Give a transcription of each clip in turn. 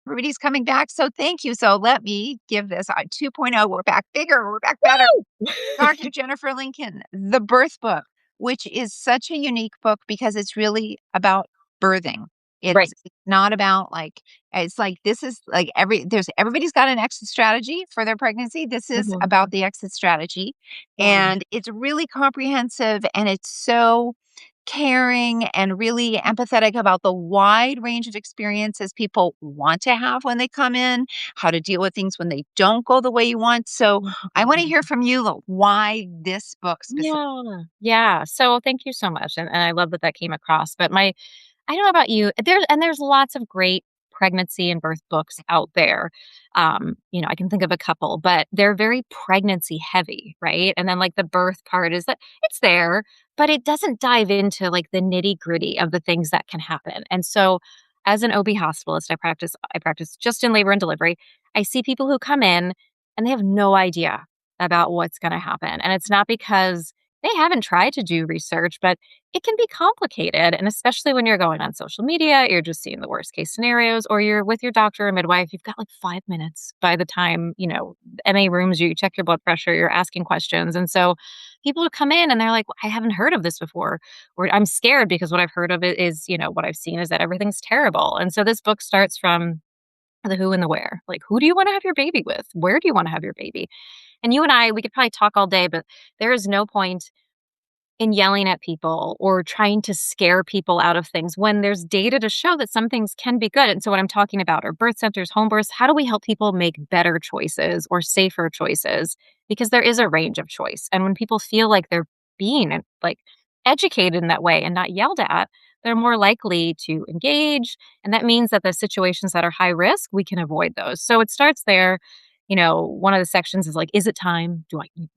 everybody's coming back. So thank you. So let me give this 2.0. We're back bigger. We're back better. Woo! Dr. Jennifer Lincoln, The Birth Book, which is such a unique book because it's really about birthing. Right. It's not about like it's like this is like everybody's got an exit strategy for their pregnancy. This is Mhm. about the exit strategy. Yeah. And it's really comprehensive and it's so caring and really empathetic about the wide range of experiences people want to have when they come in, how to deal with things when they don't go the way you want. So I want to Mhm. hear from you why this book specifically. Yeah. Yeah. So thank you so much. And I love that that came across. But I don't know about you. There's lots of great pregnancy and birth books out there. I can think of a couple, but they're very pregnancy heavy, right? And then like the birth part is that it's there, but it doesn't dive into like the nitty-gritty of the things that can happen. And so as an OB hospitalist, I practice just in labor and delivery. I see people who come in and they have no idea about what's going to happen. And it's not because they haven't tried to do research, but it can be complicated. And especially when you're going on social media, you're just seeing the worst case scenarios, or you're with your doctor or midwife, you've got like 5 minutes by the time, MA rooms you, check your blood pressure, you're asking questions. And so people would come in and they're like, well, I haven't heard of this before, or I'm scared because what I've heard of it is, what I've seen is that everything's terrible. And so this book starts from the who and the where. Like, who do you want to have your baby with? Where do you want to have your baby? And you and I, we could probably talk all day, but there is no point in yelling at people or trying to scare people out of things when there's data to show that some things can be good. And so what I'm talking about are birth centers, home births. How do we help people make better choices or safer choices? Because there is a range of choice. And when people feel like they're being like educated in that way and not yelled at, they're more likely to engage. And that means that the situations that are high risk, we can avoid those. So it starts there. One of the sections is like, is it time?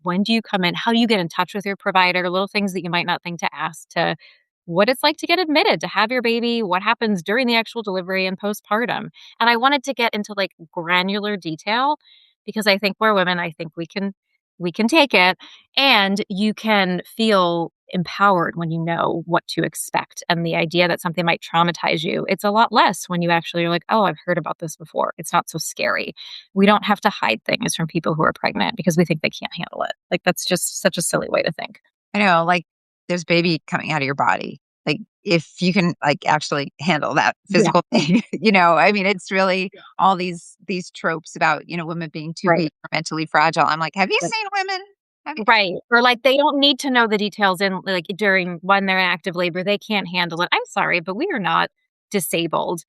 When do you come in? How do you get in touch with your provider? Little things that you might not think to ask, to what it's like to get admitted, to have your baby, what happens during the actual delivery and postpartum. And I wanted to get into like granular detail because I think we're women, I think we can take it, and you can feel empowered when you know what to expect. And the idea that something might traumatize you, it's a lot less when you actually are like, oh, I've heard about this before. It's not so scary. We don't have to hide things from people who are pregnant because we think they can't handle it. Like, that's just such a silly way to think. I know, like there's baby coming out of your body. Like if you can like actually handle that Yeah. physical thing, I mean, it's really all these tropes about, women being too Right. weak or mentally fragile. I'm like, have you seen women? Have you? Right. Or like they don't need to know the details in like during when they're in active labor. They can't handle it. I'm sorry, but we are not disabled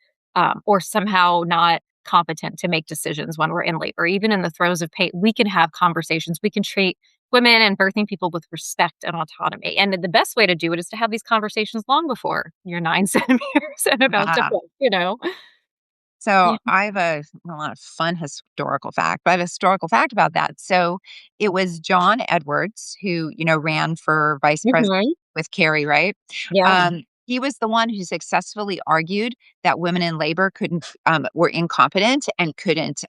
or somehow not competent to make decisions when we're in labor. Even in the throes of pain, we can have conversations. We can treat women and birthing people with respect and autonomy. And the best way to do it is to have these conversations long before you're 9 centimeters and about to Uh, push. So Yeah. I have a lot of fun historical fact, but I have a historical fact about that. So it was John Edwards who, ran for vice president Mhm. with Kerry, right? Yeah. He was the one who successfully argued that women in labor were incompetent and couldn't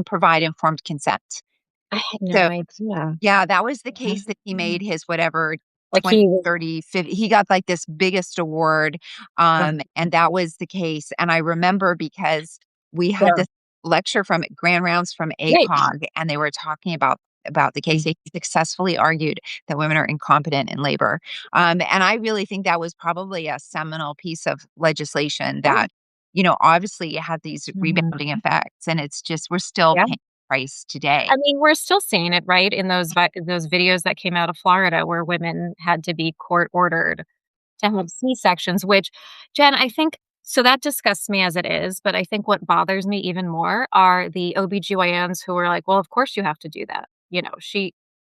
provide informed consent. I had no So idea. yeah, that was the case that he made his whatever Like 20, he was 30, 50. He got like this biggest award. And that was the case. And I remember because we had there. this lecture from Grand Rounds from Right. ACOG, and they were talking about the case. They successfully argued that women are incompetent in labor. And I really think that was probably a seminal piece of legislation Yeah. that, obviously it had these Mhm. rebounding effects. And it's just, we're still Yeah. paying the price today. I mean, we're still seeing it, right, in those videos that came out of Florida where women had to be court ordered to have C-sections, which, Jen, I think so that disgusts me as it is, but I think what bothers me even more are the OBGYNs who are like, "Well, of course you have to do that."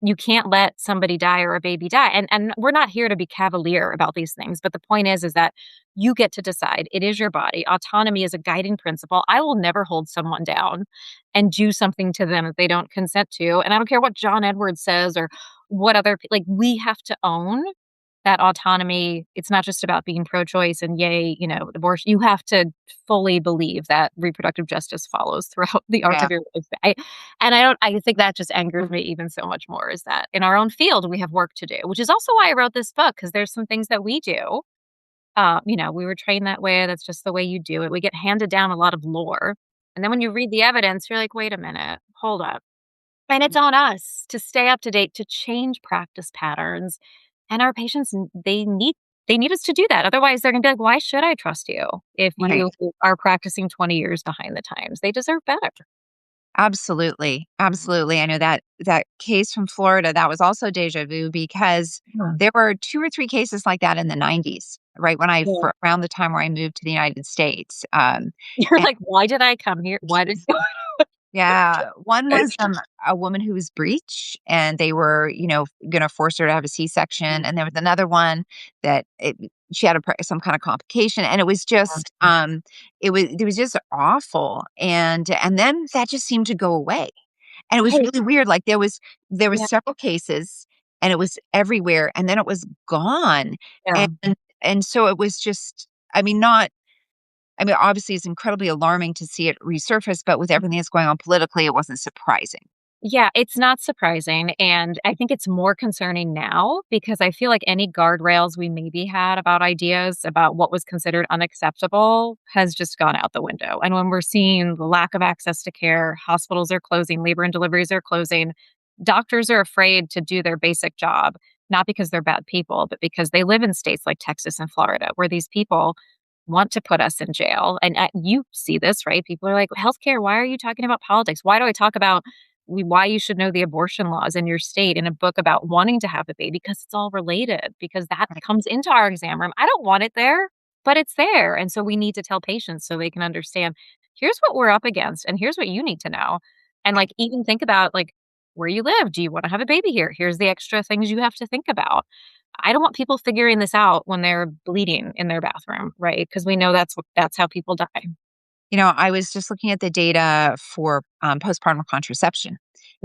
You can't let somebody die or a baby die. And we're not here to be cavalier about these things, but the point is that you get to decide. It is your body. Autonomy is a guiding principle. I will never hold someone down and do something to them that they don't consent to. And I don't care what John Edwards says or what like we have to own that autonomy. It's not just about being pro-choice and yay, abortion. You have to fully believe that reproductive justice follows throughout the arc Yeah. of your life. I think that just angers me even so much more is that in our own field, we have work to do, which is also why I wrote this book, because there's some things that we do. We were trained that way. That's just the way you do it. We get handed down a lot of lore And then when you read the evidence, you're like, wait a minute, hold up. And it's on us to stay up to date, to change practice patterns. And our patients, they need us to do that. Otherwise, they're gonna be like, why should I trust you if Right. you are practicing 20 years behind the times? They deserve better. Absolutely, absolutely. I know that that case from Florida, that was also deja vu because Yeah. there were 2 or 3 cases like that in the '90s, right when I Yeah. for around the time where I moved to the United States, You're and like, why did I come here? What is yeah, one was, a woman who was breech, and they were, gonna force her to have a C-section, and there was another one that she had some kind of complication, and it was just, it was just awful, and then that just seemed to go away, and it was Right. really weird, like, there was Yeah. several cases, and it was everywhere, and then it was gone, Yeah. and and so it was just not obviously, it's incredibly alarming to see it resurface, but with everything that's going on politically, it wasn't surprising. Yeah, it's not surprising, and I think it's more concerning now because I feel like any guardrails we maybe had about ideas about what was considered unacceptable has just gone out the window, and when we're seeing the lack of access to care, hospitals are closing, labor and deliveries are closing, doctors are afraid to do their basic job, not because they're bad people, but because they live in states like Texas and Florida where these people want to put us in jail, and, you see this, right? People are like, "Healthcare, why are you talking about politics? Why do I talk about why you should know the abortion laws in your state in a book about wanting to have a baby because it's all related because that Right. comes into our exam room. I don't want it there, but it's there. And so we need to tell patients so they can understand here's what we're up against and here's what you need to know. And like even think about like where you live. Do you want to have a baby here? Here's the extra things you have to think about. I don't want people figuring this out when they're bleeding in their bathroom, right? Because we know that's how people die. I was just looking at the data for postpartum contraception.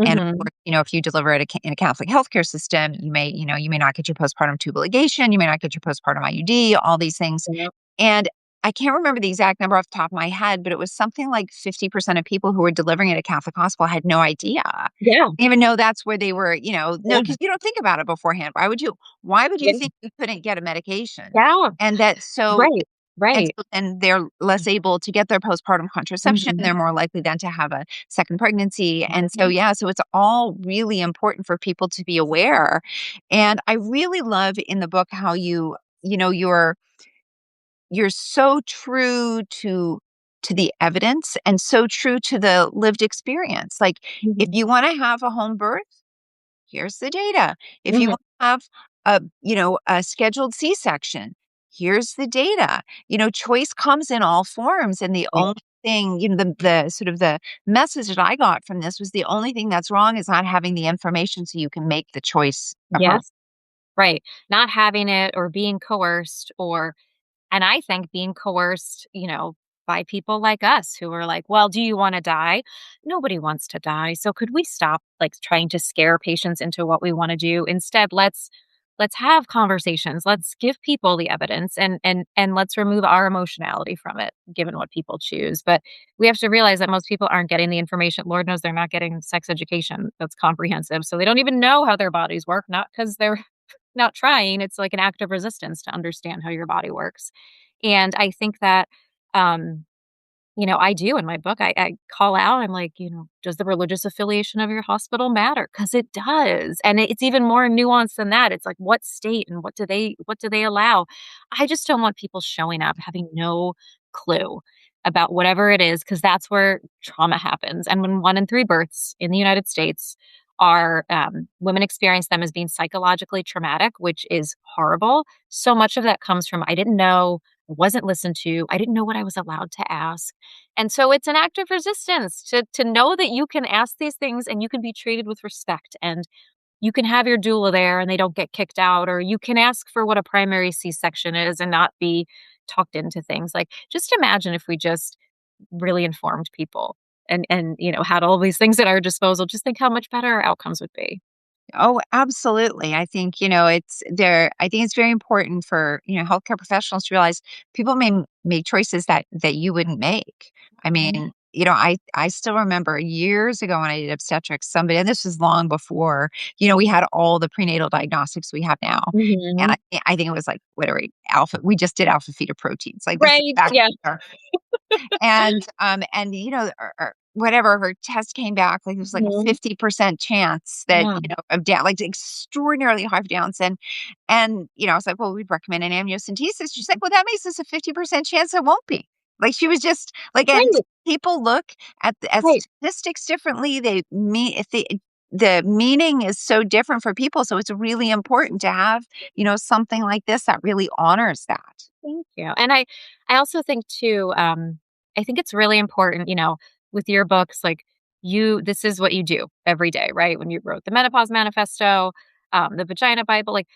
And of Mhm. course, if you deliver it in a Catholic healthcare system, you may not get your postpartum tubal ligation, you may not get your postpartum IUD, all these things. Yep. And I can't remember the exact number off the top of my head, but it was something like 50% of people who were delivering at a Catholic hospital had no idea. Yeah. Even though that's where they were, no, Yeah. because you don't think about it beforehand. Why would you Yeah. think you couldn't get a medication? Yeah. And that so Right. and Right. so and they're less able to get their postpartum contraception, Mhm. they're more likely then to have a second pregnancy, and so, Mhm. yeah, so it's all really important for people to be aware, and I really love in the book how you're so true to the evidence and so true to the lived experience, like, if Mhm. you wanna have a home birth, here's the data. If you Mhm. want to have a scheduled C-section, here's the data. Choice comes in all forms, and the Right. only thing, the sort of the message that I got from this was the only thing that's wrong is not having the information so you can make the choice at home. Yes. Right. Not having it or being coerced or and I think being coerced, by people like us who are like, "Well, do you wanna die?" Nobody wants to die, so could we stop, like, trying to scare patients into what we wanna do? Instead, let's have conversations. Let's give people the evidence and let's remove our emotionality from it, given what people choose. But we have to realize that most people aren't getting the information. Lord knows they're not getting sex education that's comprehensive. So they don't even know how their bodies work, not because they're not trying. It's like an act of resistance to understand how your body works. And I think that um I do in my book, I call out, I'm like, does the religious affiliation of your hospital matter? Because it does. And it's even more nuanced than that. It's like what state and what do they allow? I just don't want people showing up having no clue about whatever it is, because that's where trauma happens. And when 1 in 3 births in the United States are women experience them as being psychologically traumatic, which is horrible. So much of that comes from I didn't know, I wasn't listened to, I didn't know what I was allowed to ask. And so it's an act of resistance to know that you can ask these things and you can be treated with respect and you can have your doula there and they don't get kicked out, or you can ask for what a primary C-section is and not be talked into things. Like just imagine if we just really informed people and had all these things at our disposal. Just think how much better our outcomes would be. Oh, absolutely. I think, I think it's very important for, healthcare professionals to realize people may make choices that you wouldn't make. I Mhm. mean, I still remember years ago when I did obstetrics, somebody, and this was long before, we had all the prenatal diagnostics we have now. And Mhm. I think it was like, what are we, we just did alpha fetoproteins. Like this is Right. back Yeah. there. And or whatever, her test came back, like, it was like a Mhm. 50% chance that, Yeah. of Down, like, extraordinarily high for Down syndrome. And, I was like, "Well, we'd recommend an amniocentesis." She's like, "Well, that makes this a 50% chance it won't be." Like, she was just like, and Right, people look at right. statistics differently. They mean if the meaning is so different for people, so it's really important to have, something like this that really honors that. Thank you. And I also think too, I think it's really important, with your books, like this is what you do every day, right? When you wrote the Menopause Manifesto, the Vagina Bible, like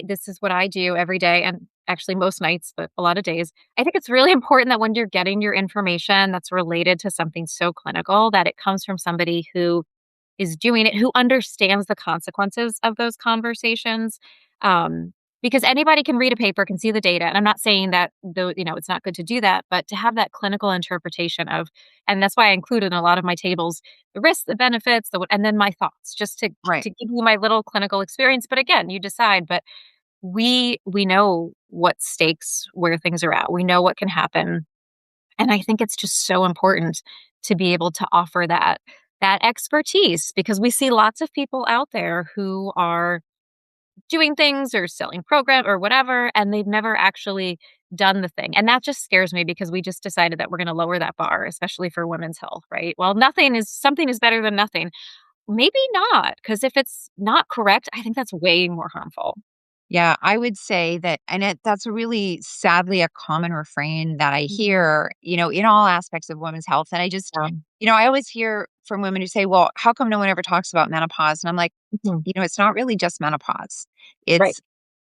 this is what I do every day and actually most nights, but a lot of days. I think it's really important that when you're getting your information that's related to something so clinical, that it comes from somebody who is doing it, who understands the consequences of those conversations. Um, because anybody can read a paper, can see the data. And I'm not saying that though, it's not good to do that, but to have that clinical interpretation of, and that's why I included in a lot of my tables the risks, the benefits, and then my thoughts, just Right. to give you my little clinical experience. But again, you decide. But we know what stakes where things are at. We know what can happen. And I think it's just so important to be able to offer that expertise because we see lots of people out there who are doing things or selling program or whatever and they've never actually done the thing. And that just scares me because we just decided that we're going to lower that bar especially for women's health, right? Well, nothing is something is better than nothing. Maybe not because if it's not correct, I think that's way more harmful. Yeah, I would say that, and that's a really sadly a common refrain that I Mhm. hear, in all aspects of women's health. And I just, Yeah. I always hear from women who say, "Well, how come no one ever talks about menopause?" And I'm like, Mhm. it's not really just menopause. Right.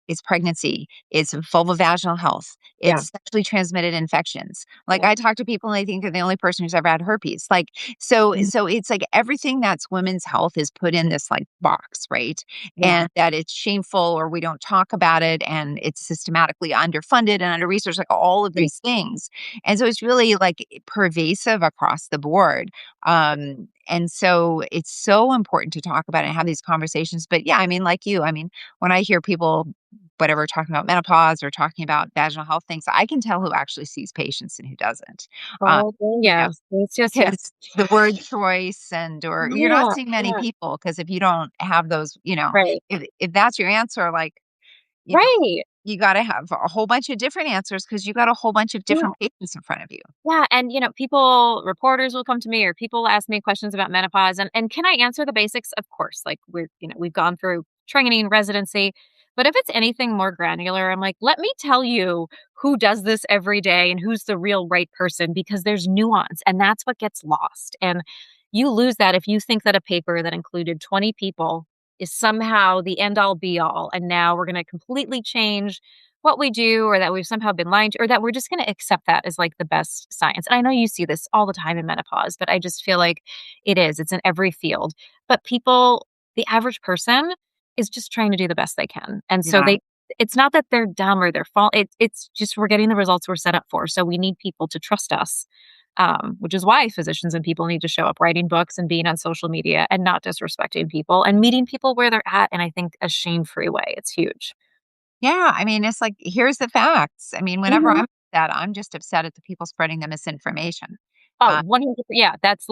It's pregnancy, it's vulvovaginal health, Yeah. it's sexually transmitted infections. Like, Yeah. I talk to people and I think they're the only person who's ever had herpes. Like, so it's like everything that's women's health is put in this, like, box, right? Yeah. And that it's shameful or we don't talk about it and it's systematically underfunded and under-researched, like, all of Right. these things. And so it's really, like, pervasive across the board. And so it's so important to talk about it and have these conversations. But yeah, I mean, like you, I mean, when I hear people whatever, talking about menopause or talking about vaginal health things, I can tell who actually sees patients and who doesn't. Um, Oh, you know, yes. Yes, yes, because yes. the word choice or you're not Yeah, seeing many yeah. people because if you don't have those, Right. if that's your answer, like, you know, Right. you got to have a whole bunch of different answers because you got a whole bunch of Yeah. different patients in front of you. Yeah, and, reporters will come to me or people ask me questions about menopause and can I answer the basics? Of course, like we've gone through training, residency, but if it's anything more granular, I'm like, "Let me tell you who does this every day and who's the real right person because there's nuance and that's what gets lost." And you lose that if you think that a paper that included 20 people is somehow the end all be all and now we're going to completely change what we do or that we've somehow been lying to or that we're just going to accept that as like the best science. And I know you see this all the time in menopause, but I just feel like it's in every field. But people, the average person is just trying to do the best they can. And so Yeah. it's not that they're dumb or they're fault. It's just we're getting the results we're set up for. So we need people to trust us. Which is why physicians and people need to show up writing books and being on social media and not disrespecting people and meeting people where they're at. And I think a shame free way. It's huge. Yeah, I mean, it's like, here's the facts. I mean, whenever Mhm. I'm upset, I'm just upset at the people spreading the misinformation. Oh, Uh, 100%. Yeah, that's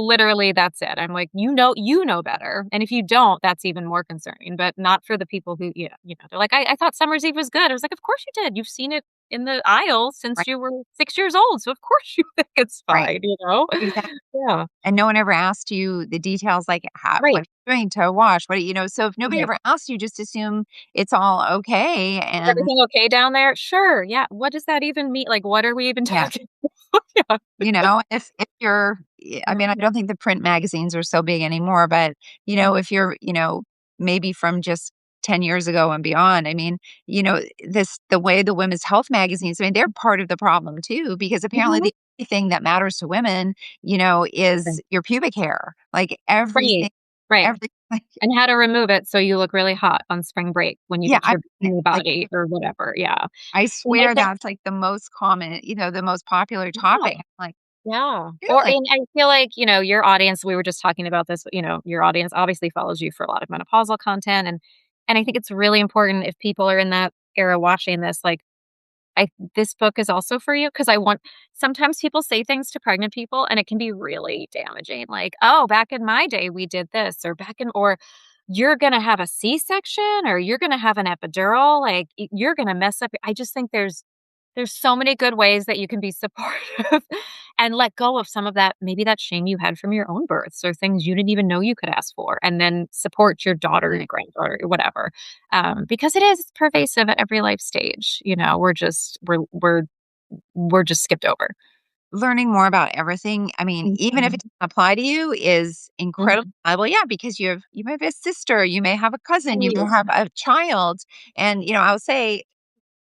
it. I'm like, you know better. And if you don't, that's even more concerning, but not for the people who, yeah, they're like, I thought Summer's Eve was good. I was like, of course you did. You've seen it in the aisle since right, you were 6 years old. So of course you think it's right, fine. exactly. Yeah. And no one ever asked you the details, like, what Right. are you doing to wash? So if nobody Right. ever asked you, just assume it's all okay. Is And everything okay down there? Sure. Yeah. What does that even mean? Like, what are we even yeah, talking about? Yeah. if you're, I Yeah. mean, I don't think the print magazines are so big anymore, but, if you're, maybe from just 10 years ago and beyond, I mean, the way the women's health magazines, I mean, they're part of the problem too, because apparently Mhm. the only thing that matters to women, is Right. your pubic hair. Like Right. everything, Right. everything. And how to remove it so you look really hot on spring break when you Yeah, get your mean, bikini like, body or whatever, yeah. I And I swear think that's, like, the most common, the most popular yeah, topic. I'm like, yeah. Or "Really?" and I feel like, your audience we were just talking about this, your audience obviously follows you for a lot of menopausal content, and I think it's really important if people are in that era watching this, like, I this book is also for you because I want sometimes people say things to pregnant people and it can be really damaging. Like, "Oh, back in my day, we did this," or "Back in," or "You're gonna have a C-section," or "You're gonna have an epidural," like, "You're gonna mess up." I just think there's so many good ways that you can be supportive and let go of some of that maybe that shame you had from your own births or things you didn't even know you could ask for, and then support your daughter, your granddaughter, or whatever. Because it is pervasive at every life stage, we're just skipped over. Learning more about everything, I mean, even if Mhm, it doesn't apply to you is incredibly mhm. valuable, yeah, because you may have a sister, you may have a cousin, you may Right. have a child, and, I would say,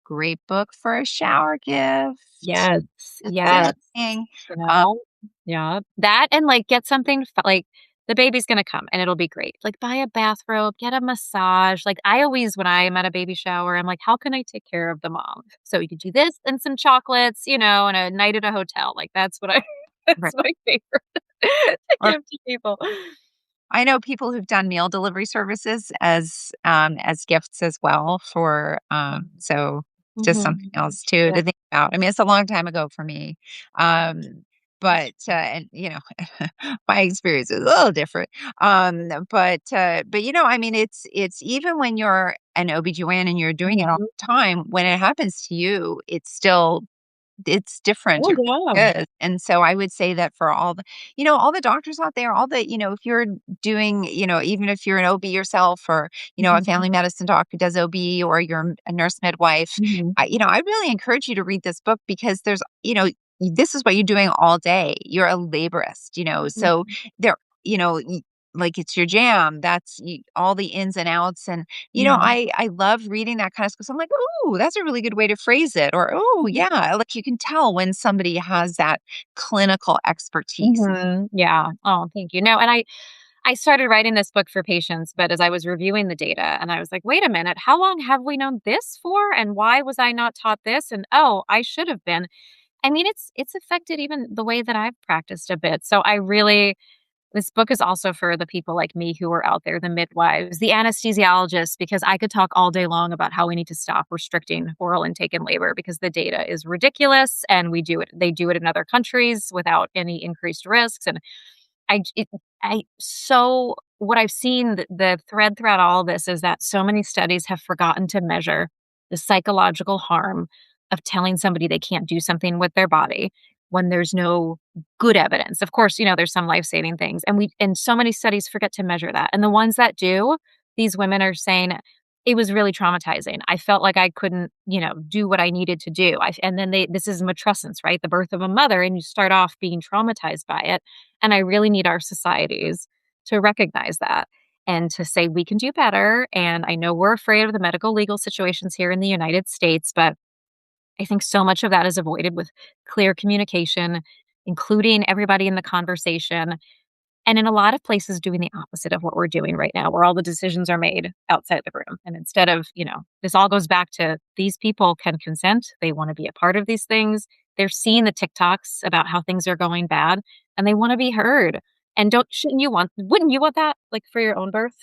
great book for a shower gift. Yes, Just yes. saying, You um, know? Yeah. That and, like, get something like, the baby's gonna come, and it'll be great. Like, buy a bathrobe, get a massage. Like, I always when I am at a baby shower, I'm like, "How can I take care of the mom?" So you could do this and some chocolates, and a night at a hotel. Like, that's what I right, that's my favorite to or give to people. I know people who've done meal delivery services as gifts as well for, so just something Mhm. else too Yeah. to think about. I mean, it's a long time ago for me, um, but, and, my experience is a little different, but, I mean, it's even when you're an OBGYN and you're doing it all Mhm. the time, when it happens to you, it's different, Oh, it yeah. really is, and so I would say that for all the doctors out there, all the if you're doing, even if you're an OB yourself or, a Mhm. family medicine doc who does OB or you're a nurse midwife, Mhm. I really encourage you to read this book because this is what you're doing all day. You're a laborist, so Mhm. there, like it's your jam. That's all the ins and outs, and Mhm. I love reading that kind of stuff. So I'm like, "Ooh, that's a really good way to phrase it," or, "Oh, yeah," like, you can tell when somebody has that clinical expertise. Mhm. Yeah. Oh, thank you. No, and I started writing this book for patients, but as I was reviewing the data and I was like, "Wait a minute, how long have we known this for? And why was I not taught this? And oh, I should have been." I mean, it's affected even the way that I've practiced a bit. So I really this book is also for the people like me who are out there, the midwives, the anesthesiologists, because I could talk all day long about how we need to stop restricting oral intake in labor because the data is ridiculous and they do it in other countries without any increased risks. And I j it I so what I've seen, the thread throughout all this is that so many studies have forgotten to measure the psychological harm of telling somebody they can't do something with their body when there's no good evidence. Of course, there's some life-saving things, and so many studies forget to measure that, and the ones that do, these women are saying, "It was really traumatizing. I felt like I couldn't, do what I needed to do." And then this is matrescence, right? The birth of a mother, and you start off being traumatized by it, and I really need our societies to recognize that and to say we can do better. And I know we're afraid of the medical legal situations here in the United States, but I think so much of that is avoided with clear communication, including everybody in the conversation, and in a lot of places doing the opposite of what we're doing right now, where all the decisions are made outside the room. And instead of, this all goes back to these people can consent, they want to be a part of these things. They're seeing the TikToks about how things are going bad and they want to be heard. And don't shouldn't you want wouldn't you want that like for your own birth?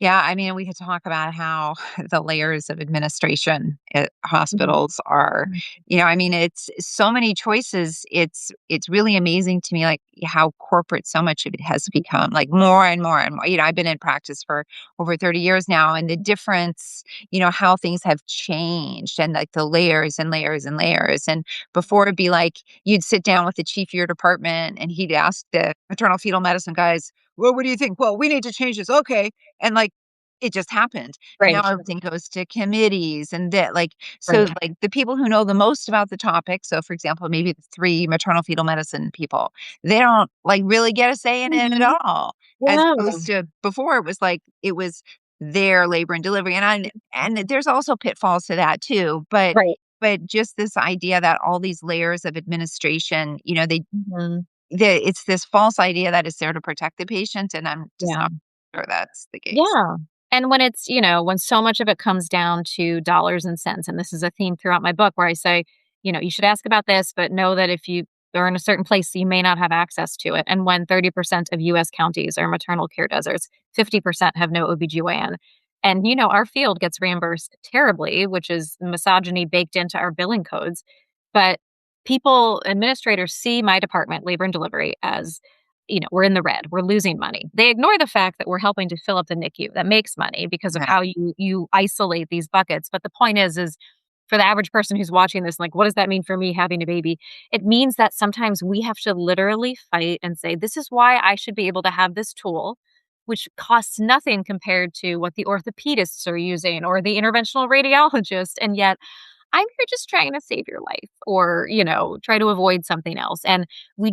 Yeah, I mean, we could talk about how the layers of administration at Mhm. hospitals are, I mean, it's so many choices. It's really amazing to me, like how corporate so much of it has become, like more and more and more. I've been in practice for over 30 years now, and the difference, how things have changed, and like the layers and layers and layers. And before it'd be like you'd sit down with the chief of your department, and he'd ask the maternal fetal medicine guys, "Well, what do you think?" "Well, we need to change this." "Okay." And, like, it just happened, and now Right. everything goes to committees and that, like, so, Right. like, the people who know the most about the topic, so, for example, maybe the 3 maternal fetal medicine people, they don't, like, really get a say in it at Mhm. all, as Yeah. opposed to before it was like, it was their labor and delivery, and there's also pitfalls to that too, Right. but just this idea that all these layers of administration, Mhm. it's this false idea that it's there to protect the patient, and I'm just Yeah. not sure that's the case. Yeah. And when when so much of it comes down to dollars and cents, and this is a theme throughout my book where I say, you should ask about this, but know that if you are in a certain place, you may not have access to it. And when 30% of US counties are maternal care deserts, 50% have no OBGYN. And, our field gets reimbursed terribly, which is misogyny baked into our billing codes. But administrators see my department, labor and delivery, as, we're in the red. We're losing money. They ignore the fact that we're helping to fill up the NICU that makes money because of Yeah. how you isolate these buckets. But the point is for the average person who's watching this, like, what does that mean for me having a baby? It means that sometimes we have to literally fight and say, this is why I should be able to have this tool, which costs nothing compared to what the orthopedists are using or the interventional radiologist. And yet I'm here just trying to save your life or, try to avoid something else. And we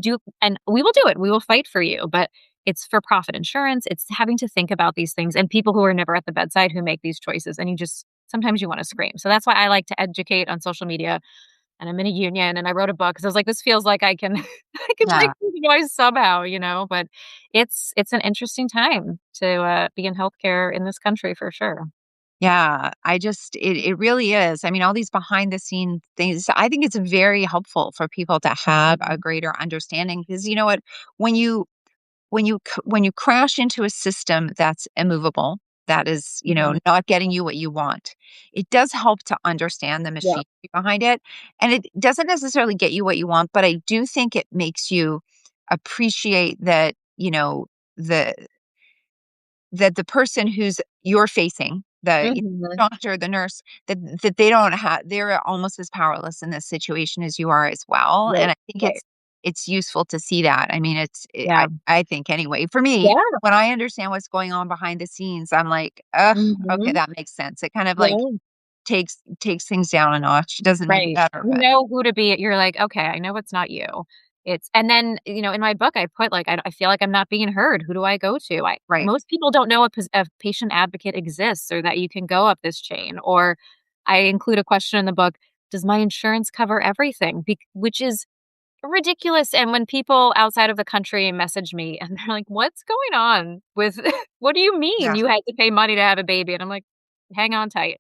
will do it. We will fight for you. But it's for profit insurance. It's having to think about these things and people who are never at the bedside who make these choices. And sometimes you want to scream. So that's why I like to educate on social media. And I'm in a union and I wrote a book because I was like, this feels like I can I can make Yeah. this noise somehow. But it's an interesting time to be in healthcare in this country for sure. Yeah, it really is. I mean, all these behind the scene things, I think it's very helpful for people to have a Mhm. greater understanding because you know what, when you when you crash into a system that's immovable, that is, Mhm. not getting you what you want, it does help to understand the Yeah. machine behind it. And it doesn't necessarily get you what you want, but I do think it makes you appreciate that, the the person who's you're facing, the Mhm. doctor, the nurse, that they don't have they're almost as powerless in this situation as you are as well, and Right. I think Right. it's useful to see that. I mean, Yeah. I think anyway, for me, Yeah. when I understand what's going on behind the scenes, I'm like, "Ugh, okay, Mhm. that makes sense." It kind of, like, Yeah. takes things down a notch. It doesn't make it Right. better, You but know who to be. You're like, "Okay, I know it's not you." And then, in my book, I put, like, I feel like I'm not being heard. Who do I go to? I right. Most people don't know a patient advocate exists or that you can go up this chain. Or I include a question in the book, "Does my insurance cover everything?" Which is ridiculous. And when people outside of the country message me and they're like, "What's going on with what do you mean Yeah. you had to pay money to have a baby?" And I'm like, "Hang on tight."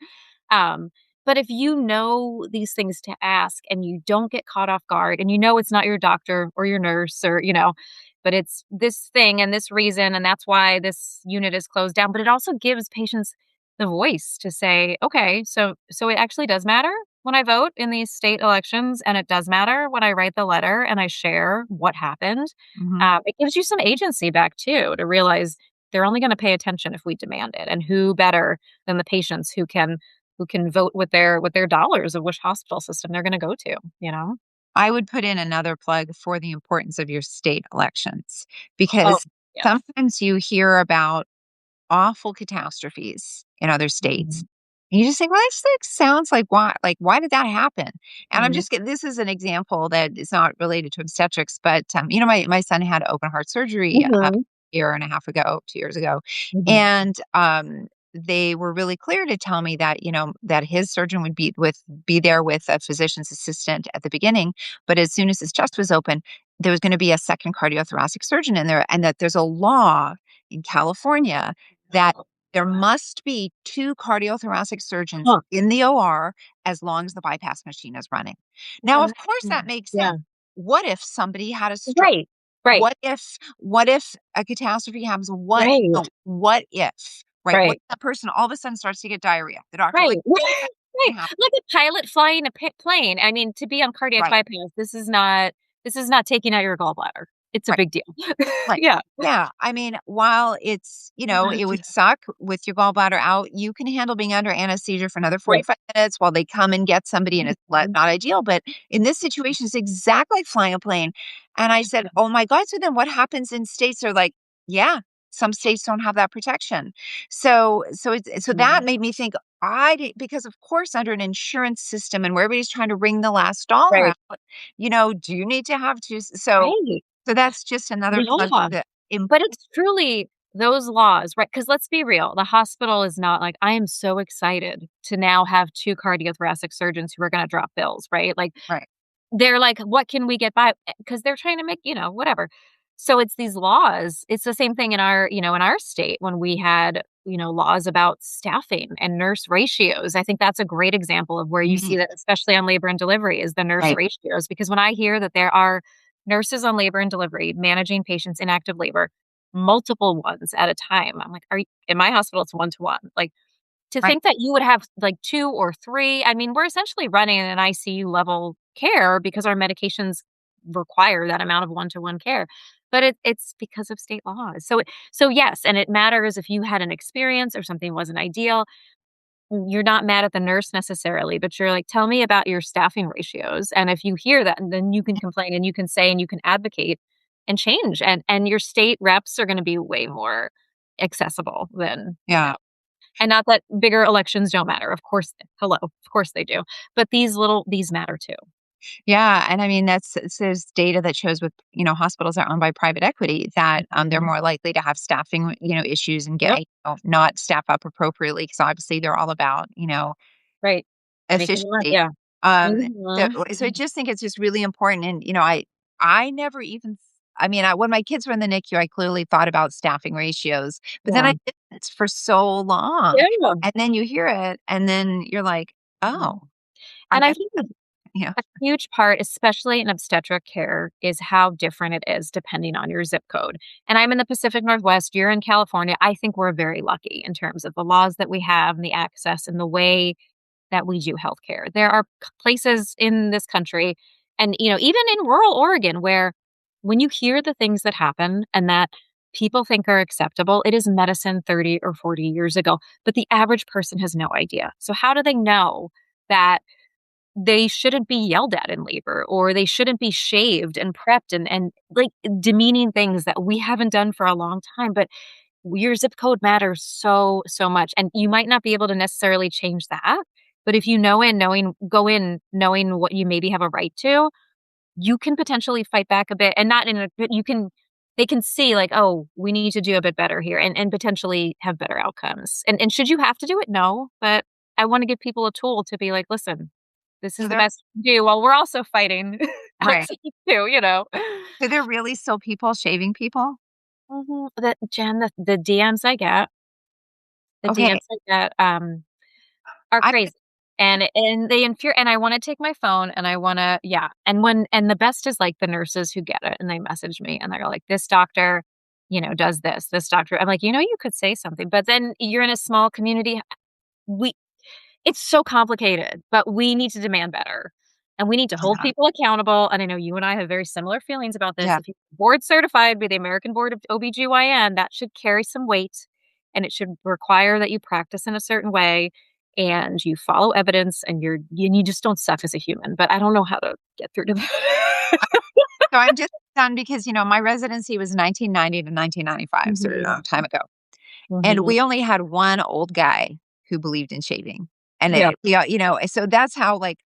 Um, but if you know these things to ask and you don't get caught off guard and it's not your doctor or your nurse or, but it's this thing and this reason and that's why this unit is closed down, but it also gives patients the voice to say, "Okay, so it actually does matter when I vote in these state elections, and it does matter when I write the letter and I share what happened." Mhm. It gives you some agency back too to realize they're only going to pay attention if we demand it, and who better than the patients who can vote with their dollars of which hospital system they're going to go to. You know? I would put in another plug for the importance of your state elections Oh, because yes. sometimes you hear about awful catastrophes in other states. Mhm. And you just think, well, this like, sounds like why did that happen? And I'm Mhm. just getting this is an example that is not related to obstetrics, but my son had open heart surgery Mhm. year and a half ago, 2 years ago, Mhm. and they were really clear to tell me that that his surgeon would be there with a physician's assistant at the beginning, but as soon as his chest was open, there was going to be a second cardiothoracic surgeon in there, and that there's a law in California that there must be 2 cardiothoracic surgeons Huh. in the OR as long as the bypass machine is running. Now, of course, that Wow. makes sense. Yeah. What if somebody had a stroke? Right. Right. What if a catastrophe happens? Right. What if, right? What Right. if that person all of a sudden starts to get diarrhea? The doctor Right. like, Right. "Can happen." Like a pilot flying a plane. I mean, to be on cardiac Right, bypass, this is not taking out your gallbladder. It's a right. big deal. Like, Yeah. yeah, I mean, while it would suck with your gallbladder out, you can handle being under anesthesia for another Right. 45 minutes while they come and get somebody, and it's Mhm. not ideal. But in this situation, it's exactly like flying a plane. And I said, Yeah. "Oh my God." So then what happens in states are like, yeah, some states don't have that protection. So that Mhm. made me think because of course under an insurance system and where everybody's trying to wring the last dollar Right. out, do you need to have to Right. so that's just another plug Yeah. for the But it's truly those laws, right? Because let's be real, the hospital is not like, "I am so excited to now have 2 cardiothoracic surgeons who are gonna drop bills," right? Like, right. they're like, "What can we get by?" Because they're trying to make, whatever. So it's these laws. It's the same thing in our state when we had, laws about staffing and nurse ratios. I think that's a great example of where you see Mhm. that, especially on labor and delivery, is the nurse Right. ratios. Because when I hear that there are nurses on labor and delivery managing patients in active labor, multiple ones at a time, I'm like, in my hospital, it's one to one. Like, to Right. think that you would have, like, 2 or 3, I mean, we're essentially running an ICU level care because our medications require that amount of one-to-one care, but it's because of state laws. So, yes, and it matters if you had an experience or something wasn't ideal. You're not mad at the nurse necessarily, but you're like, "Tell me about your staffing ratios," and if you hear that, then you can complain and you can say and you can advocate and change, and your state reps are gonna be way more accessible than, Yeah. and not that bigger elections don't matter, of course hello, of course they do, but these matter too. Yeah, and I mean, there's data that shows with, hospitals that are owned by private equity that, they're Mhm. more likely to have staffing, issues and Yep, not staff up appropriately because obviously they're all about, right. Making the efficiency. yeah. Um, so Mhm. so I just think it's just really important and, I never even I mean, when my kids were in the NICU, I clearly thought about staffing ratios, but then Yeah. I didn't for so long. Yeah. And then you hear it, and then you're like, Mhm. "Oh, I And I guess," think yeah. a huge part, especially in obstetric care, is how different it is depending on your zip code. And I'm in the Pacific Northwest, you're in California. I think we're very lucky in terms of the laws that we have and the access and the way that we do healthcare. There are places in this country and even in rural Oregon where when you hear the things that happen and that people think are acceptable, it is medicine 30 or 40 years ago, but the average person has no idea. So how do they know that they shouldn't be yelled at in labor or they shouldn't be shaved and prepped and like demeaning things that we haven't done for a long time, but your zip code matters so so much and you might not be able to necessarily change that, but if you know in knowing go in knowing what you maybe have a right to, you can potentially fight back a bit and not in a but you can they can see like, oh, we need to do a bit better here and potentially have better outcomes. And should you have to do it? No, but I want to give people a tool to be like, listen, this So is the they're best we can do while we're also fighting right. outside too. So there really still people shaving people? The Jen, the DMs I get, the Okay. DMs I get, are I crazy. And they and I wanna take my phone and I wanna yeah, and the best is, like, the nurses who get it and they message me and they're like, "This doctor, does this doctor" I'm like, "You could say something," but then you're in a small community. We It's so complicated, but we need to demand better, and we need to hold yeah. people accountable, and I know you and I have very similar feelings about this. Yeah. If you're board certified by the American Board of OBGYN, that should carry some weight, and it should require that you practice in a certain way, and you follow evidence, and you just don't suck as a human, but I don't know how to get through to that. So I'm just done because, my residency was 1990 to 1995, so a Mhm, long time ago. And mhm. we only had one old guy who believed in shaving. And Yeah. yeah, so that's how like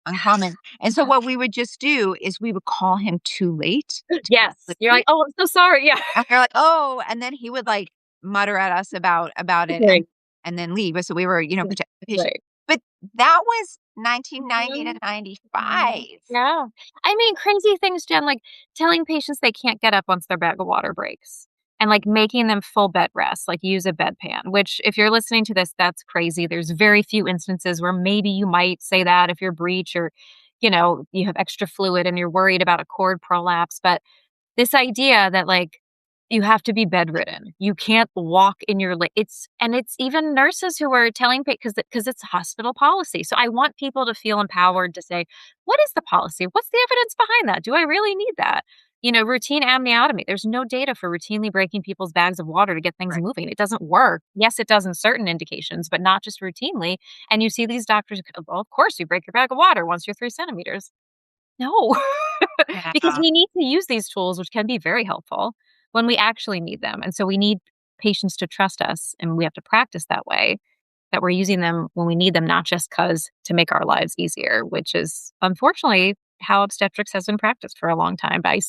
uncommon. And so Yes. what we would just do is we would call him too late to Yes. You're leave. like, "Oh, I'm so sorry." Yeah. And we're like, "Oh," and then he would, like, mutter at us about it Right. and then leave, so we were, Yeah. protecting the patient. Right. But that was 1990 to Mhm. Mhm. 95. Yeah. I mean, crazy things, Jen, like telling patients they can't get up once their bag of water breaks and like making them full bed rest, like use a bedpan, which if you're listening to this, that's crazy. There's very few instances where maybe you might say that if you're breech or, you have extra fluid and you're worried about a cord prolapse. But this idea that, like, you have to be bedridden. You can't walk in your it's even nurses who are telling because it's hospital policy. So I want people to feel empowered to say, "What is the policy? What's the evidence behind that? Do I really need that?" Routine amniotomy. There's no data for routinely breaking people's bags of water to get things Right, moving. It doesn't work. Yes, it does in certain indications, but not just routinely. And you see these doctors, well, of course you break your bag of water once you're 3 centimeters. No. Because yeah, we need to use these tools, which can be very helpful when we actually need them. And so we need patients to trust us, and we have to practice that way that we're using them when we need them, not just because to make our lives easier, which is unfortunately how obstetrics has been practiced for a long time by,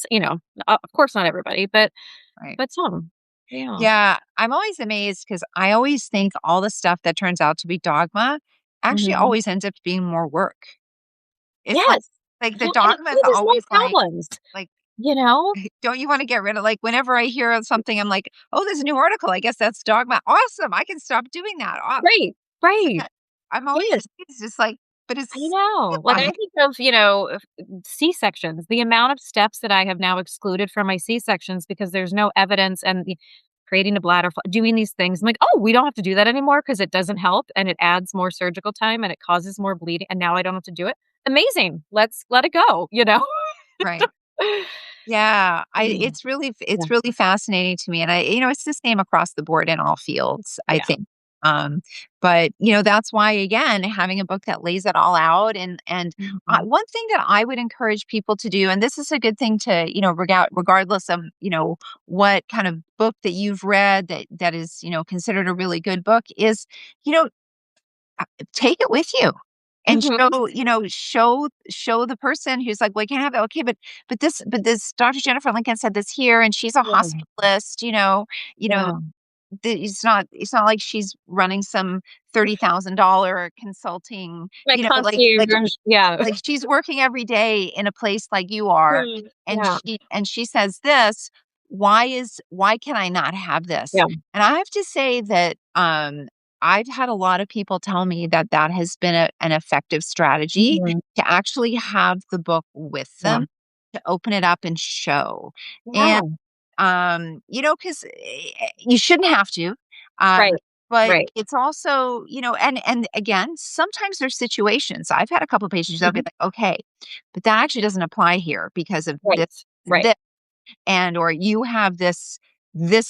of course, not everybody, right. but some. Yeah. Yeah, I'm always amazed because I always think all the stuff that turns out to be dogma actually Mhm. always ends up being more work. It's Yes. like the Well, and dogma is there's more always problems, like, you know? don't you wanna get rid of whenever I hear of something, I'm like, "Oh, there's a new article. I guess that's dogma. Awesome. I can stop doing that. Oh." Right. Right. I'm always Yes. it's just like, but I it's know. Like, I why? think of, C-sections, the amount of steps that I have now excluded from my C-sections because there's no evidence and creating a bladder, doing these things. I'm like, oh, we don't have to do that anymore because it doesn't help and it adds more surgical time and it causes more bleeding. And now I don't have to do it. Amazing. Let's let it go, you know? Right. Yeah, I Mm, yeah. it's really fascinating to me, and it's the same across the board in all fields, I Yeah. think. Um, but, that's why, again, having a book that lays it all out and Mhm. one thing that I would encourage people to do, and this is a good thing to, regardless of, what kind of book that you've read that is, considered a really good book is, you know, take it with you and Mhm. show the person who's like, "Well, I can't have it." Okay, but this Dr. Jennifer Lincoln said this here, and she's a Yeah. hospitalist, Yeah. it's not like she's running some $30,000 consulting, Like like concierge. Yeah. she's working every day in a place like you are, Mm. and Yeah. she says this, why can I not have this? Yeah. And I have to say that, I've had a lot of people tell me that that has been an effective strategy Mhm. to actually have the book with Yeah. them, to open it up and show. And, Yeah. 'cause, you shouldn't have to, um, Right. but Right. it's also, and again, sometimes there's situations. I've had a couple of patients that'll be Mhm. like, "Okay, but that actually doesn't apply here because of Right. Right. this, and or you have this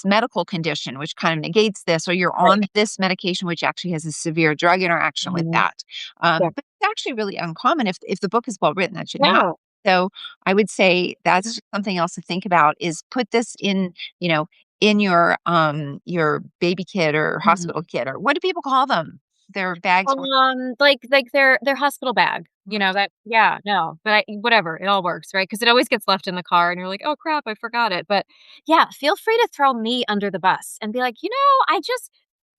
medical condition which kind of negates this, or you're Right. on this medication which actually has a severe drug interaction with Mhm. that." Yeah. But it's actually really uncommon. If the book is well written, that shouldn't happen. Yeah. So I would say that's something else to think about, is put this in, in your baby kit or Mhm. hospital kit, or what do people call them, their bags for. Like their hospital bag, that yeah, no, but whatever, it all works, right? Because it always gets left in the car and you're like, "Oh crap, I forgot it." But yeah, feel free to throw me under the bus and be like, I just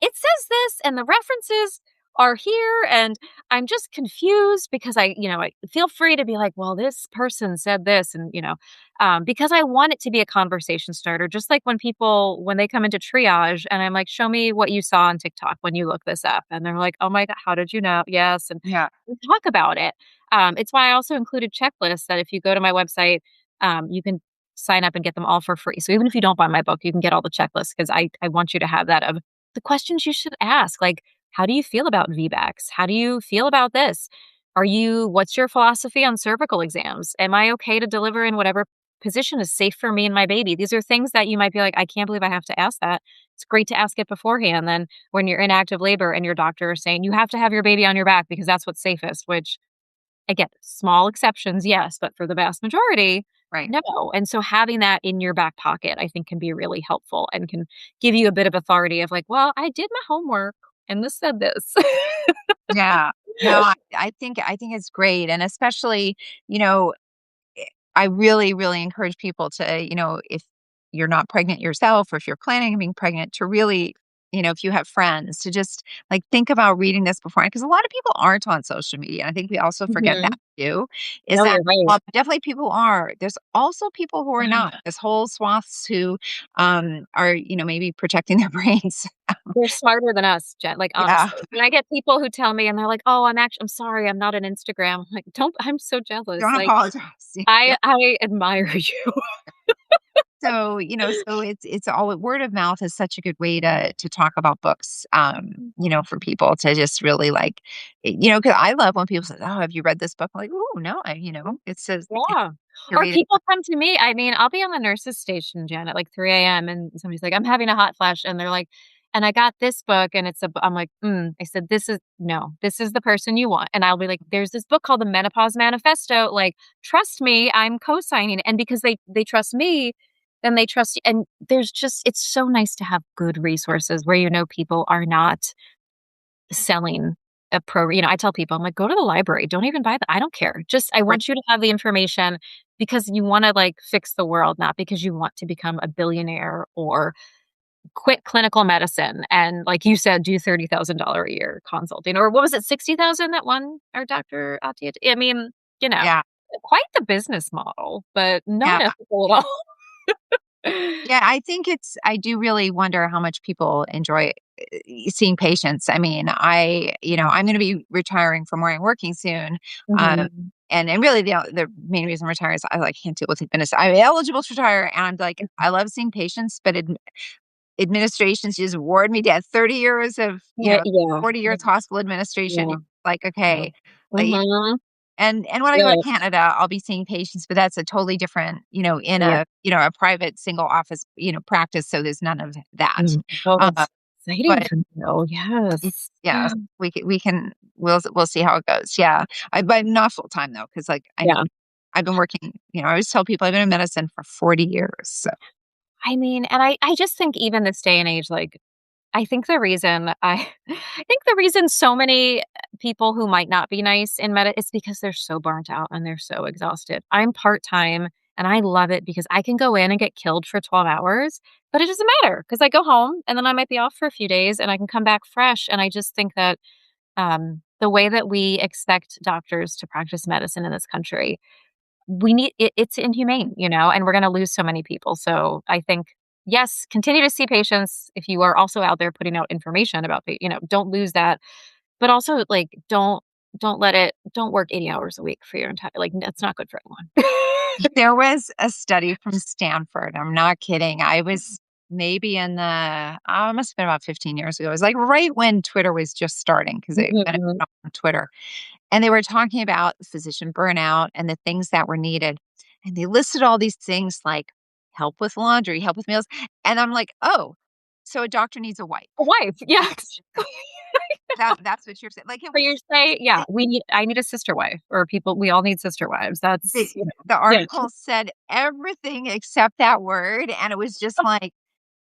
it says this and the references are here and I'm just confused because I feel free to be like, well, this person said this and because I want it to be a conversation starter, just like when they come into triage and I'm like, "Show me what you saw on TikTok when you look this up." And they're like, "Oh my god, how did you know?" Yes, and Yeah. we talk about it. It's why I also included checklists that if you go to my website, you can sign up and get them all for free. So even if you don't buy my book, you can get all the checklists because I want you to have that of the questions you should ask, like, "How do you feel about VBACs? How do you feel about this? What's your philosophy on cervical exams? Am I okay to deliver in whatever position is safe for me and my baby?" These are things that you might be like, "I can't believe I have to ask that." It's great to ask it beforehand. Then when you're in active labor and your doctor is saying, "You have to have your baby on your back because that's what's safest," which again, small exceptions, yes, but for the vast majority, Right. no. And so having that in your back pocket, I think can be really helpful and can give you a bit of authority of like, well, I did my homework and this said this. Yeah. No, I think it's great, and especially, you know I really, really encourage people to, if you're not pregnant yourself, or if you're planning on being pregnant, to really, if you have friends, to just like think about reading this before. Because a lot of people aren't on social media. I think we also forget that Mhm. too. Is No, that you're right. while definitely people are, there's also people who are not. There's whole swaths who are, maybe protecting their brains. They're smarter than us, Jen, like, Yeah. honestly. When I get people who tell me and they're like, "Oh, I'm sorry, I'm not on Instagram." I'm like, "Don't I'm so jealous." Don't Like, apologize. Yeah. I admire you. So, it's all word of mouth is such a good way to talk about books, for people to just really like, because I love when people say, "Oh, have you read this book?" I'm like, "Oh, no, it says Yeah. Or curated." people come to me, I mean, I'll be on the nurse's station, Jen, at, like, 3 a.m., and somebody's like, "I'm having a hot flash," and they're like, "And I got this book, and it's a." I'm like, "Mm." I said, "This is no, this is the person you want," and I'll be like, "There's this book called The Menopause Manifesto, like, trust me, I'm co-signing," and because they trust me, then they trust you, and there's just it's so nice to have good resources where people are not selling I tell people, I'm like, "Go to the library, don't even buy I don't care. Just I Right. want you to have the information because you wanna, like, fix the world, not because you want to become a billionaire or quit clinical medicine and, like you said, do $30,000 a year consulting." Or what was it, 60,000 that one our doctor Attia I mean, you know, Yeah. quite the business model, but not Yeah. ethical at all. Yeah, I do really wonder how much people enjoy, seeing patients. I mean, I'm gonna be retiring from where I'm working soon, Mhm. and really the main reason I'm retiring is I, like, can't deal with administ I'm eligible to retire, and I'm like, I love seeing patients, but administrations just ward me down. 30 years of, Yeah, yeah, 40 years hospital administration. yeah, You're like, yeah. okay. Like, Mhm. and when I go to Yeah, Canada, I'll be seeing patients, but that's a totally different, in yeah. a private single office, practice. So there's none of that. Oh, Uh, that's exciting but to know. Yes. yeah, we'll see how it goes. Yeah. But not full time though, because like, I Yeah. mean, I've been working, I always tell people I've been in medicine for 40 years. So I mean, and I just think even this day and age, like, I think the reason I think the reason so many people who might not be nice in is because they're so burnt out and they're so exhausted. I'm part-time and I love it because I can go in and get killed for 12 hours, but it doesn't matter because I go home and then I might be off for a few days and I can come back fresh. And I just think that the way that we expect doctors to practice medicine in this country, it's inhumane, and we're going to lose so many people. So I think, yes, continue to see patients if you are also out there putting out information about, don't lose that, but also like don't work 80 hours a week for your entire, like, that's not good for anyone. there was a study from Stanford. I'm not kidding. I was maybe it must have been about 15 years ago. It was like right when Twitter was just starting because they've been Mhm. on Twitter. And they were talking about physician burnout and the things that were needed. And they listed all these things like help with laundry, help with meals. And I'm like, oh, so a doctor needs a wife. A wife, yeah, That's what you're saying. Like it for was your say, yeah, I need a sister wife, or people, we all need sister wives. the That's, the yeah, article said everything except that word. And it was just like,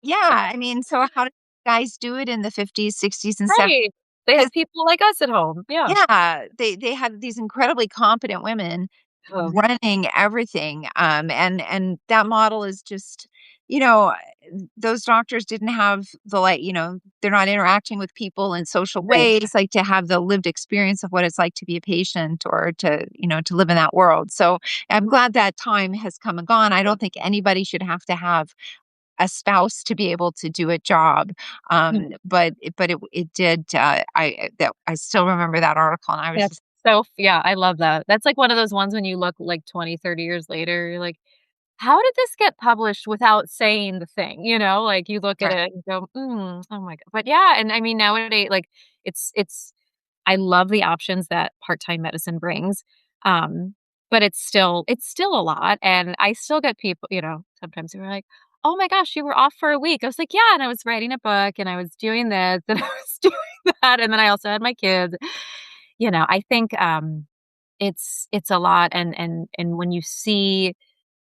yeah, I mean, so how did guys do it in the 50s, 60s, and 70s? right. They had people like us at home. Yeah. Yeah, they had these incredibly competent women Oh, running everything, and that model is just, you know, those doctors didn't have the, like, they're not interacting with people in social right. ways, like, to have the lived experience of what it's like to be a patient or to, to live in that world. So, I'm glad that time has come and gone. I don't think anybody should have to have a spouse to be able to do a job. But it did. I still remember that article, and I was That's just yeah, I love that. That's like one of those ones when you look like 20, 30 years later, you're like, "How did this get published without saying the thing?" Like, you look at right. it and go, oh my god." But yeah, and I mean, nowadays, like, it's I love the options that part-time medicine brings, um, but it's still a lot, and I still get people, sometimes who are like, "Oh my gosh, you were off for a week." I was like, "Yeah, and I was writing a book, and I was doing this, and I was doing that, and then I also had my kids." I think, it's a lot, and when you see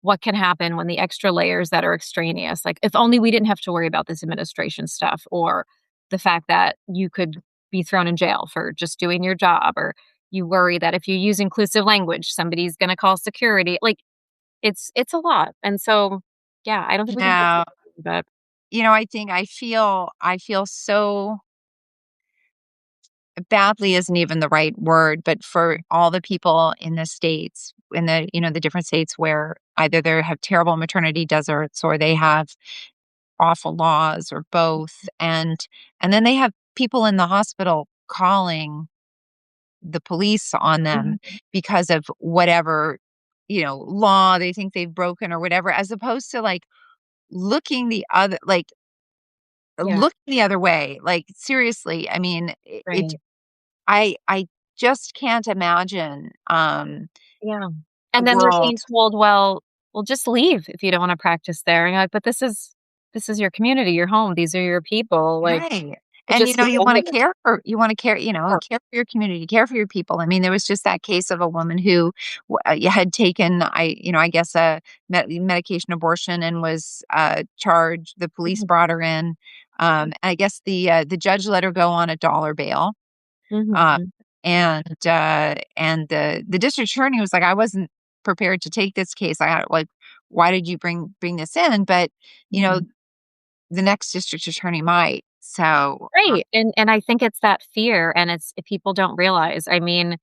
what can happen when the extra layers that are extraneous, like, if only we didn't have to worry about this administration stuff, or the fact that you could be thrown in jail for just doing your job, or you worry that if you use inclusive language, somebody's gonna call security, like, it's a lot, and so, yeah, I don't think we can take Now, it, but I feel so badly isn't even the right word, but for all the people in the states, in the different states where either they have terrible maternity deserts or they have awful laws or both, and then they have people in the hospital calling the police on them Mhm. because of whatever, law they think they've broken or whatever, as opposed to like Yeah, looking the other way. Like, seriously, I mean, right. I just can't imagine, Yeah. a And then they're world. being told, "Well, just leave if you don't wanna practice there." And you're like, "But this is your community, your home, these are your people, like, Right. it And, just feels unfair." care for your community, care for your people. I mean, there was just that case of a woman who had taken, I guess, a medication abortion and was charged. The police Mhm, brought her in. And I guess the judge let her go on a dollar bail. Uh, mhm, and the district attorney was like, I wasn't prepared to take this case. I had like, why did you bring this in? But, you know, mhm. the next district attorney might. So, Right, and I think it's that fear, and it's if people don't realize, I mean,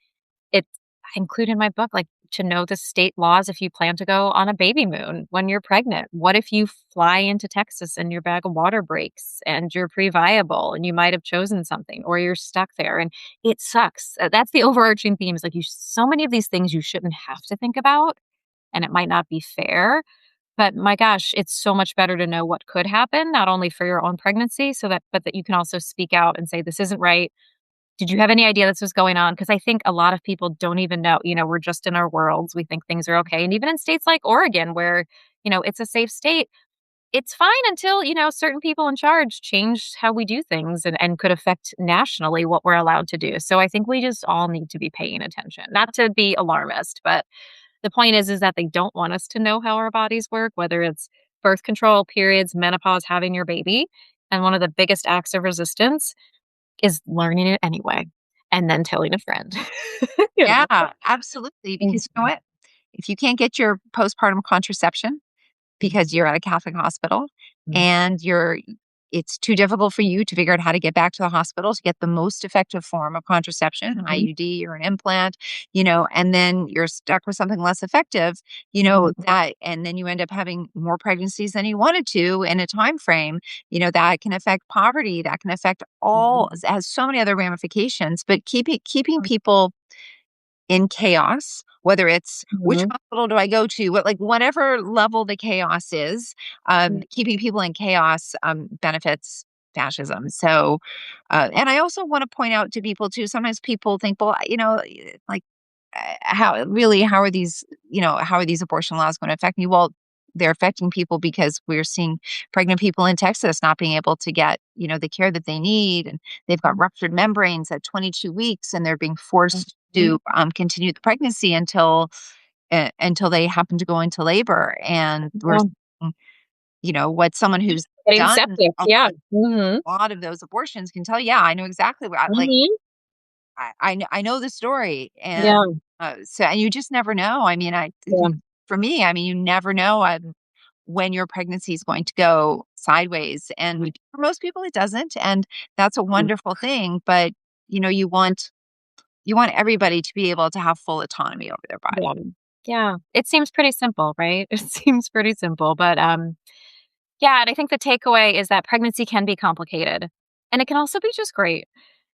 it's I include in my book, like, to know the state laws if you plan to go on a baby moon when you're pregnant. What if you fly into Texas and your bag of water breaks and you're pre-viable and you might have chosen something or you're stuck there and it sucks. That's the overarching theme is like so many of these things you shouldn't have to think about and it might not be fair, But my gosh, it's so much better to know what could happen, not only for your own pregnancy, so that but that you can also speak out and say, "This isn't right. Did you have any idea this was going on?" Because I think a lot of people don't even know, we're just in our worlds. We think things are okay. And even in states like Oregon, where, it's a safe state, it's fine until, certain people in charge change how we do things and could affect nationally what we're allowed to do. So I think we just all need to be paying attention, not to be alarmist, but the point is that they don't want us to know how our bodies work, whether it's birth control, periods, menopause, having your baby. And one of the biggest acts of resistance is learning it anyway and then telling a friend. You know? Yeah, absolutely, Mhm, because you know what? If you can't get your postpartum contraception because you're at a Catholic hospital mhm, and it's too difficult for you to figure out how to get back to the hospital to get the most effective form of contraception, mhm, IUD or an implant, and then you're stuck with something less effective, mhm, and then you end up having more pregnancies than you wanted to in a time frame, that can affect poverty, that can affect all, mhm, has so many other ramifications, but keeping people in chaos, whether it's which mhm, hospital do I go to, whatever level the chaos is, mhm, keeping people in chaos benefits fascism. So, and I also want to point out to people too. Sometimes people think, well, how are these, how are these abortion laws going to affect me? Well, they're affecting people because we're seeing pregnant people in Texas not being able to get, the care that they need. And they've got ruptured membranes at 22 weeks and they're being forced mhm. to continue the pregnancy until they happen to go into labor. And we're Yeah, seeing, what someone who's getting done septic, a yeah. Mhm, lot of those abortions can tell. Yeah, I know exactly what, mhm. I know the story, Yeah, and, and you just never know. I mean, yeah, for me, I mean, you never know, when your pregnancy is going to go sideways, and for most people, it doesn't, and that's a mm, wonderful thing, but, you want everybody to be able to have full autonomy over their body. yeah. Yeah, it seems pretty simple, right? It seems pretty simple, but, yeah, and I think the takeaway is that pregnancy can be complicated, and it can also be just great.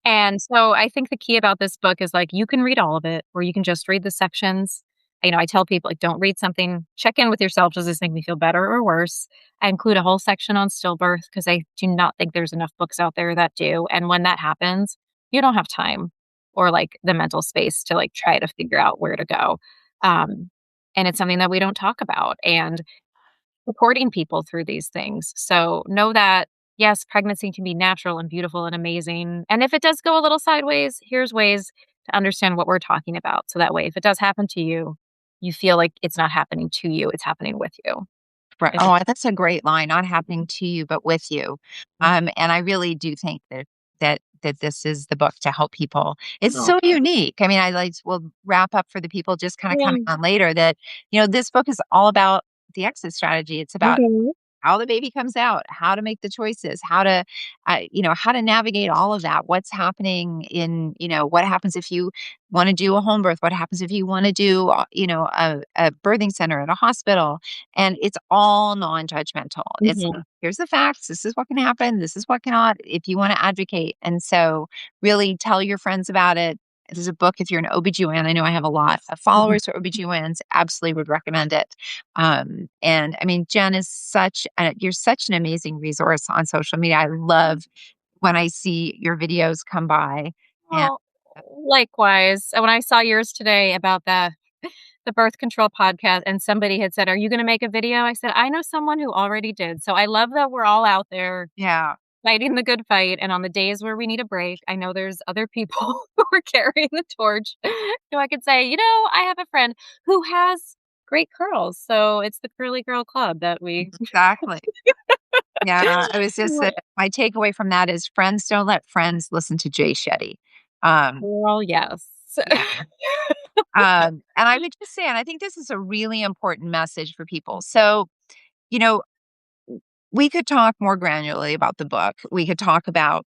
And so I think the key about this book is, like, you can read all of it or you can just read the sections. I tell people, like, don't read something, check in with yourself. Does this make me feel better or worse? I include a whole section on stillbirth because I do not think there's enough books out there that do. And when that happens, you don't have time or like the mental space to like try to figure out where to go. Um, and it's something that we don't talk about. And supporting people through these things. So know that, yes, pregnancy can be natural and beautiful and amazing. And if it does go a little sideways, here's ways to understand what we're talking about. So that way, if it does happen to you, you feel like it's not happening to you, it's happening with you. Right. If it, Oh, that's a great line. Not happening to you, but with you. And I really do think that this is the book to help people. It's oh, so unique. I mean, we'll wrap up for the people just kind of yeah. coming on later that, this book is all about the exit strategy. It's about Mhm. how the baby comes out, how to make the choices, how to navigate all of that. What's happening what happens if you want to do a home birth? What happens if you want to do, a birthing center at a hospital? And it's all non-judgmental. It's Mhm. here's the facts. This is what can happen. This is what cannot. If you want to advocate, and so really tell your friends about it. There's a book if you're an OBGYN. I know I have a lot of Mhm. followers who are OBGYNs. Absolutely would recommend it. And I mean, Jen is you're such an amazing resource on social media. I love when I see your videos come by. And Oh, likewise. When I saw yours today about the birth control podcast and somebody had said, "Are you gonna make a video?" I said, "I know someone who already did." So I love that we're all out there yeah, fighting the good fight, and on the days where we need a break, I know there's other people who are carrying the torch. So I could say, I have a friend who has great curls, so it's the Curly Girl Club that we exactly. Yeah, it was just that my takeaway from that is friends don't let friends listen to Jay Shetty. Um, Girl, yes. yeah. And I would just say, and I think this is a really important message for people. So, you know, we could talk more granularly about the book. We could talk about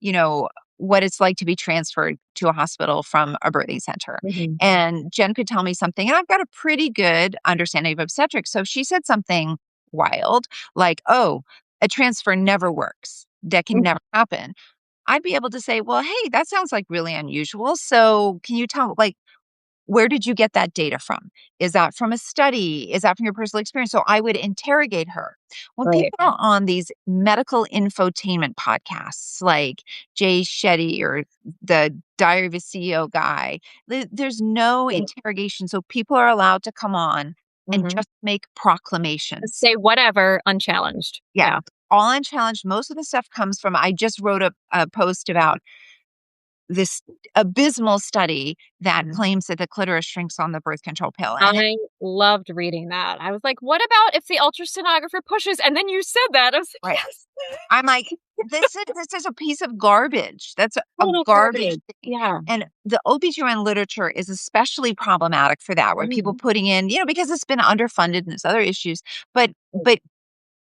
you know, what it's like to be transferred to a hospital from a birthing center. Mhm, And Jen could tell me something, and I've got a pretty good understanding of obstetrics. So if she said something wild, like, oh, a transfer never works, that can mhm, never happen. I'd be able to say, well, hey, that sounds like really unusual. So can you tell, like, where did you get that data from? Is that from a study? Is that from your personal experience? So I would interrogate her. When Right. people are on these medical infotainment podcasts like Jay Shetty or the Diary of a CEO guy, there's no Right. interrogation. So people are allowed to come on and Mhm. just make proclamations. Say whatever unchallenged. Yeah, Yeah. all unchallenged. Most of the stuff comes from, I just wrote a post about this abysmal study that Mhm. claims that the clitoris shrinks on the birth control pill. And I loved reading that. I was like, "What about if the ultrasonographer pushes?" And then you said that. I was like, right. "Yes." I'm like, this is a piece of garbage. That's a Total garbage garbage. thing. Yeah. And the OBGYN literature is especially problematic for that, where people Mhm. putting in, because it's been underfunded and there's other issues. But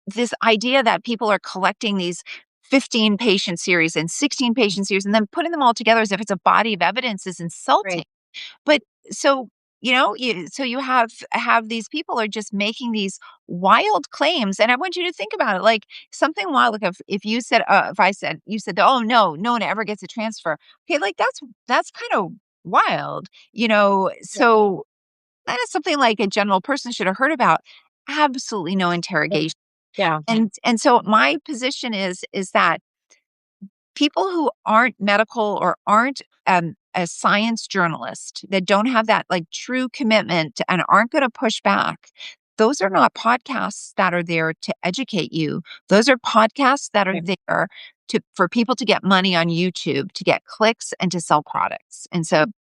this idea that people are collecting these 15 patient series and 16 patient series and then putting them all together as if it's a body of evidence is insulting. Right. But so, you have these people are just making these wild claims, and I want you to think about it like something wild. Like if you said, if I said, you said, oh no one ever gets a transfer. Okay, like that's kind of wild, Yeah. So that is something like a general person should have heard about. Absolutely no Right. interrogation. Yeah. And so my position is that people who aren't medical or aren't a science journalist that don't have that like true commitment and aren't going to push back, those are not podcasts that are there to educate you. Those are podcasts that are Right. there for people to get money on YouTube, to get clicks and to sell products. And so And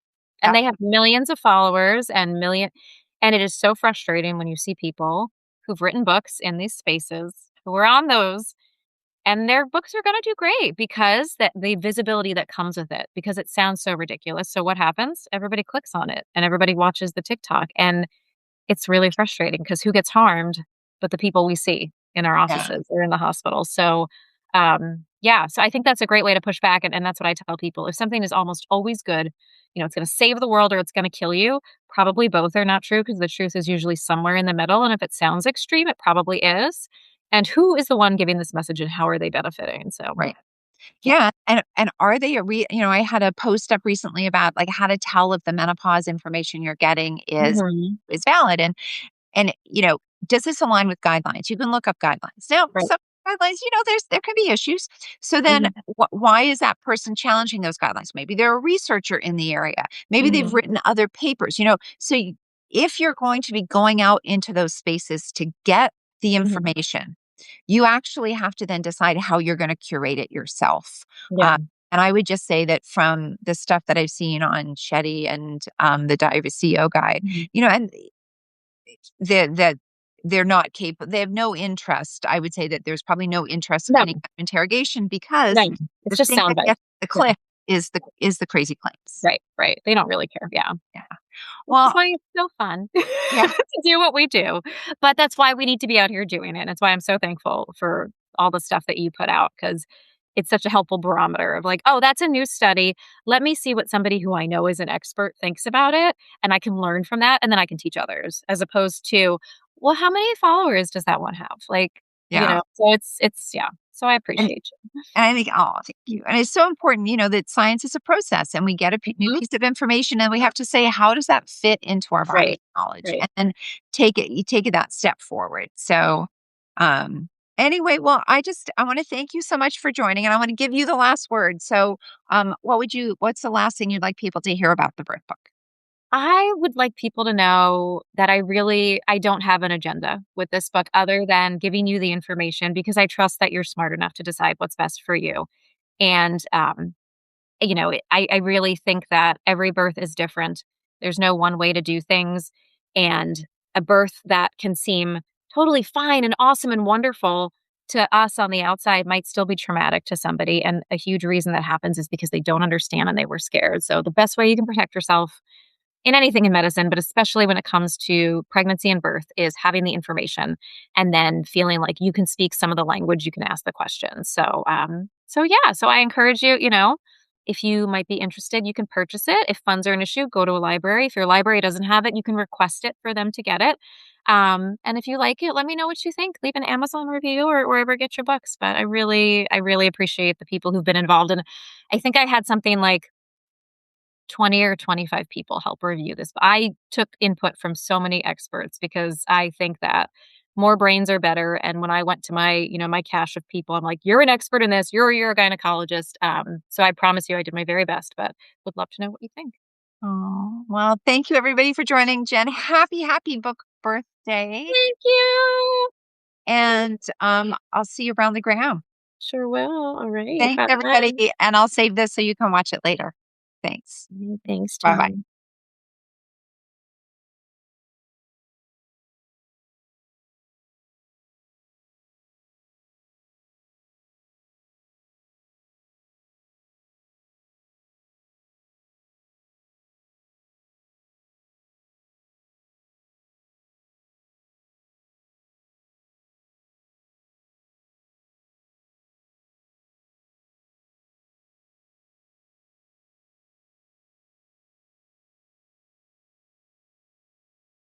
that, they have millions of followers and it is so frustrating when you see people who've written books in these spaces who are on those and their books are gonna do great because that the visibility that comes with it, because it sounds so ridiculous. So what happens? Everybody clicks on it and everybody watches the TikTok, and it's really frustrating because who gets harmed but the people we see in our yeah, offices or in the hospital. So, yeah, so I think that's a great way to push back, and that's what I tell people. If something is almost always good, it's gonna save the world or it's gonna kill you, probably both are not true because the truth is usually somewhere in the middle, and if it sounds extreme, it probably is. And who is the one giving this message and how are they benefiting? So, right. yeah. Yeah, and are they I had a post up recently about like how to tell if the menopause information you're getting Mhm. is valid. And, does this align with guidelines? You can look up guidelines. Now, Right. some guidelines, there can be issues. So then Mhm. why is that person challenging those guidelines? Maybe they're a researcher in the area. Maybe they've Mhm. written other papers, So if you're going to be going out into those spaces to get the Mhm. information, you actually have to then decide how you're going to curate it yourself. Yeah. Uh, and I would just say that from the stuff that I've seen on Shetty and the Dive CEO guide, Mhm. and that they're not capable. They have no interest. I would say that there's probably no interest in No, any kind of interrogation because no, it's the just thing sound that gets bites. the Yeah. click is the crazy claims. Right, right. They don't really care. Yeah. Yeah. Which is Well, why it's so fun yeah, to do what we do. But that's why we need to be out here doing it. And it's why I'm so thankful for all the stuff that you put out because it's such a helpful barometer of like, oh, that's a new study. Let me see what somebody who I know is an expert thinks about it. And I can learn from that. And then I can teach others as opposed to, well, how many followers does that one have? Like, yeah. so yeah. So I And appreciate And I think, oh, thank you. And it's so important, that science is a process and we get a new you. Mhm. piece of information and we have to say, how does that fit into our body Right, of knowledge? right. And then you take it that step forward. So, anyway, well, I want to thank you so much for joining and I want to give you the last word. So, what's the last thing you'd like people to hear about the birth book? I would like people to know that I don't have an agenda with this book other than giving you the information because I trust that you're smart enough to decide what's best for you. And, I really think that every birth is different. There's no one way to do things. And a birth that can seem totally fine and awesome and wonderful to us on the outside might still be traumatic to somebody. And a huge reason that happens is because they don't understand and they were scared. So the best way you can protect yourself in anything in medicine, but especially when it comes to pregnancy and birth, is having the information and then feeling like you can speak some of the language, you can ask the questions. So yeah, so I encourage you, if you might be interested, you can purchase it. If funds are an issue, go to a library. If your library doesn't have it, you can request it for them to get it. And if you like it, let me know what you think. Leave an Amazon review or wherever you get your books. But I really appreciate the people who've been involved. And I think I had something like 20 or 25 people help review this. I took input from so many experts because I think that more brains are better. And when I went to my, my cache of people, I'm like, you're an expert in this. You're a gynecologist. So I promise you, I did my very best, but would love to know what you think. Oh, well, thank you everybody for joining. Jen, happy book birthday. Thank you. And I'll see you around the gram. Sure will. All right. Thanks Have fun. everybody. And I'll save this so you can watch it later. Thanks. Thanks, Bye bye. Jen.